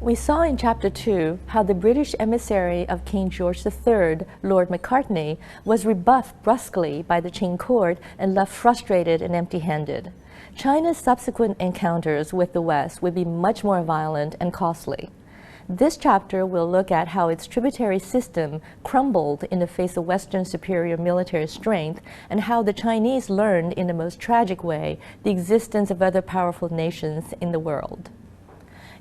We saw in Chapter 2 how the British emissary of King George III, Lord Macartney, was rebuffed brusquely by the Qing court and left frustrated and empty-handed. China's subsequent encounters with the West would be much more violent and costly. This chapter will look at how its tributary system crumbled in the face of Western superior military strength and how the Chinese learned in the most tragic way the existence of other powerful nations in the world.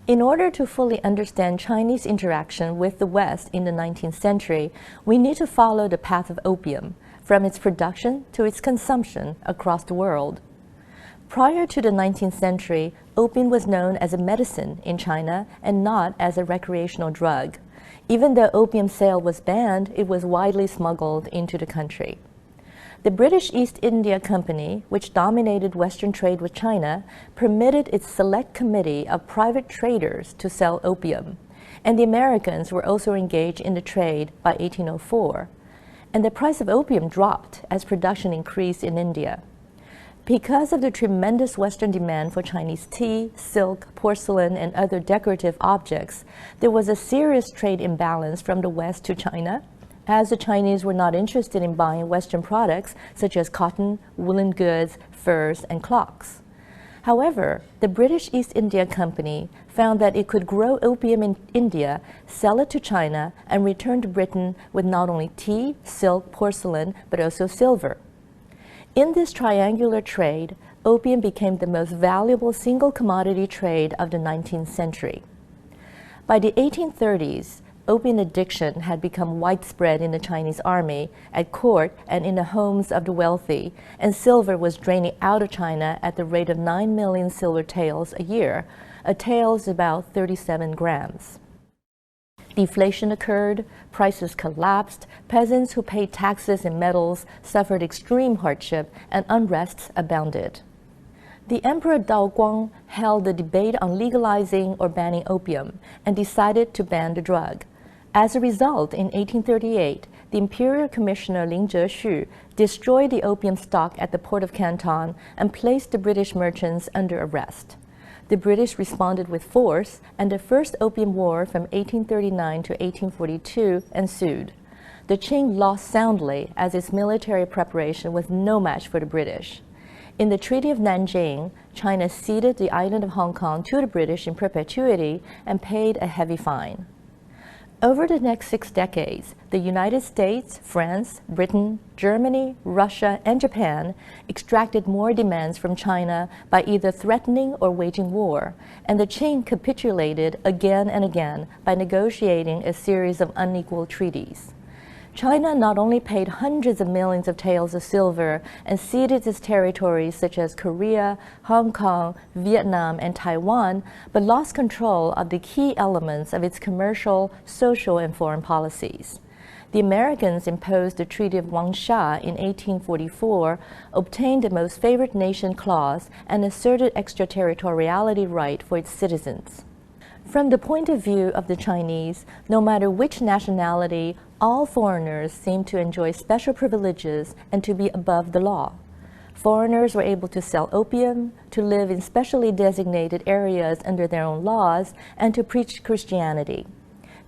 In order to fully understand Chinese interaction with the West in the 19th century, we need to follow the path of opium, from its production to its consumption across the world. Prior to the 19th century, opium was known as a medicine in China and not as a recreational drug. Even though opium sale was banned, it was widely smuggled into the country. The British East India Company, which dominated Western trade with China, permitted its select committee of private traders to sell opium, and the Americans were also engaged in the trade by 1804. And the price of opium dropped as production increased in India. Because of the tremendous Western demand for Chinese tea, silk, porcelain, and other decorative objects, there was a serious trade imbalance from the West to China, as the Chinese were not interested in buying Western products such as cotton, woolen goods, furs, and clocks. However, the British East India Company found that it could grow opium in India, sell it to China, and return to Britain with not only tea, silk, porcelain, but also silver. In this triangular trade, opium became the most valuable single commodity trade of the 19th century. By the 1830s, opium addiction had become widespread in the Chinese army, at court, and in the homes of the wealthy, and silver was draining out of China at the rate of 9 million silver taels a year. A tael is about 37 grams. Deflation occurred, prices collapsed, peasants who paid taxes in metals suffered extreme hardship, and unrest abounded. The Emperor Daoguang held a debate on legalizing or banning opium and decided to ban the drug. As a result, in 1838, the Imperial Commissioner Lin Zhexu destroyed the opium stock at the port of Canton and placed the British merchants under arrest. The British responded with force, and the First Opium War from 1839 to 1842 ensued. The Qing lost soundly as its military preparation was no match for the British. In the Treaty of Nanjing, China ceded the island of Hong Kong to the British in perpetuity and paid a heavy fine. Over the next 6 decades, the United States, France, Britain, Germany, Russia, and Japan extracted more demands from China by either threatening or waging war, and the Qing capitulated again and again by negotiating a series of unequal treaties. China not only paid hundreds of millions of taels of silver and ceded its territories such as Korea, Hong Kong, Vietnam, and Taiwan, but lost control of the key elements of its commercial, social, and foreign policies. The Americans imposed the Treaty of Wangsha in 1844, obtained the most favored nation clause, and asserted extraterritoriality right for its citizens. From the point of view of the Chinese, no matter which nationality, all foreigners seemed to enjoy special privileges and to be above the law. Foreigners were able to sell opium, to live in specially designated areas under their own laws, and to preach Christianity.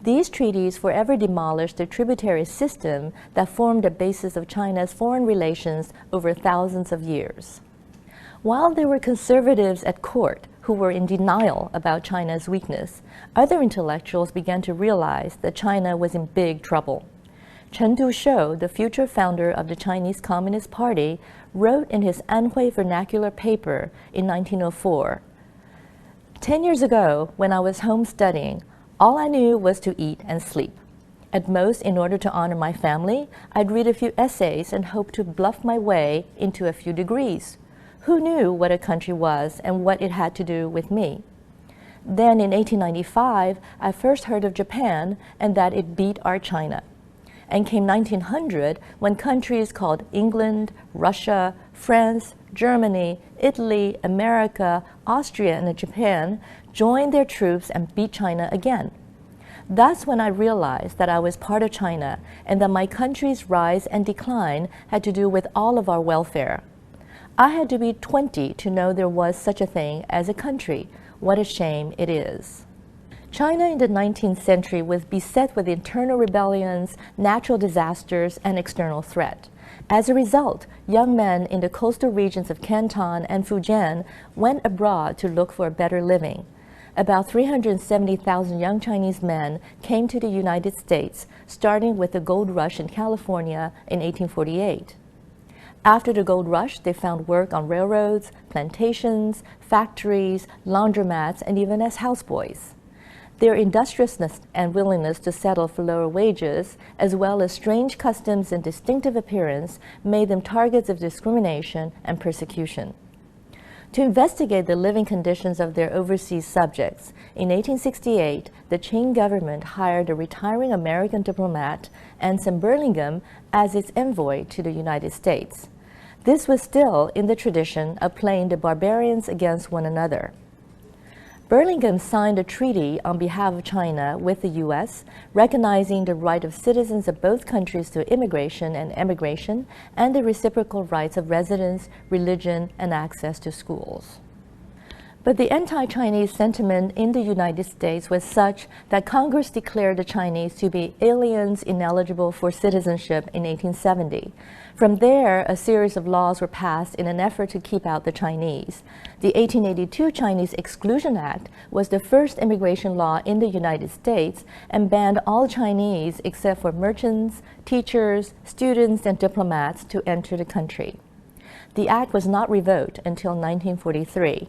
These treaties forever demolished the tributary system that formed the basis of China's foreign relations over thousands of years. While there were conservatives at court who were in denial about China's weakness, other intellectuals began to realize that China was in big trouble. Chen Dushou, the future founder of the Chinese Communist Party, wrote in his Anhui vernacular paper in 1904, 10 years ago, when I was home studying, all I knew was to eat and sleep. At most, in order to honor my family, I'd read a few essays and hope to bluff my way into a few degrees. Who knew what a country was and what it had to do with me? Then in 1895, I first heard of Japan and that it beat our China. And came 1900 when countries called England, Russia, France, Germany, Italy, America, Austria, and Japan joined their troops and beat China again. That's when I realized that I was part of China and that my country's rise and decline had to do with all of our welfare. I had to be 20 to know there was such a thing as a country. What a shame it is. China in the 19th century was beset with internal rebellions, natural disasters, and external threat. As a result, young men in the coastal regions of Canton and Fujian went abroad to look for a better living. About 370,000 young Chinese men came to the United States, starting with the gold rush in California in 1848. After the gold rush, they found work on railroads, plantations, factories, laundromats, and even as houseboys. Their industriousness and willingness to settle for lower wages, as well as strange customs and distinctive appearance, made them targets of discrimination and persecution. To investigate the living conditions of their overseas subjects, in 1868, the Qing government hired a retiring American diplomat, Anson Burlingame, as its envoy to the United States. This was still in the tradition of playing the barbarians against one another. Burlingame signed a treaty on behalf of China with the U.S., recognizing the right of citizens of both countries to immigration and emigration, and the reciprocal rights of residence, religion, and access to schools. But the anti-Chinese sentiment in the United States was such that Congress declared the Chinese to be aliens ineligible for citizenship in 1870. From there, a series of laws were passed in an effort to keep out the Chinese. The 1882 Chinese Exclusion Act was the first immigration law in the United States and banned all Chinese except for merchants, teachers, students, and diplomats to enter the country. The act was not revoked until 1943.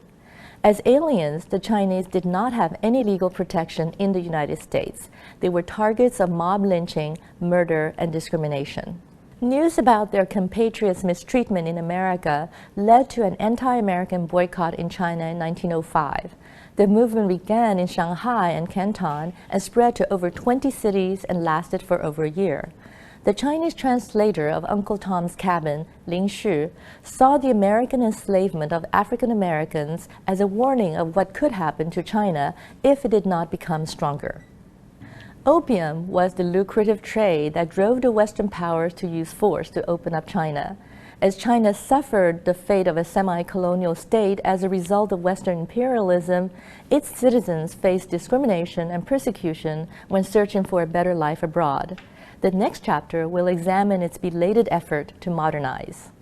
As aliens, the Chinese did not have any legal protection in the United States. They were targets of mob lynching, murder, and discrimination. News about their compatriots' mistreatment in America led to an anti-American boycott in China in 1905. The movement began in Shanghai and Canton and spread to over 20 cities and lasted for over a year. The Chinese translator of Uncle Tom's Cabin, Lin Shi, saw the American enslavement of African Americans as a warning of what could happen to China if it did not become stronger. Opium was the lucrative trade that drove the Western powers to use force to open up China. As China suffered the fate of a semi-colonial state as a result of Western imperialism, its citizens faced discrimination and persecution when searching for a better life abroad. The next chapter will examine its belated effort to modernize.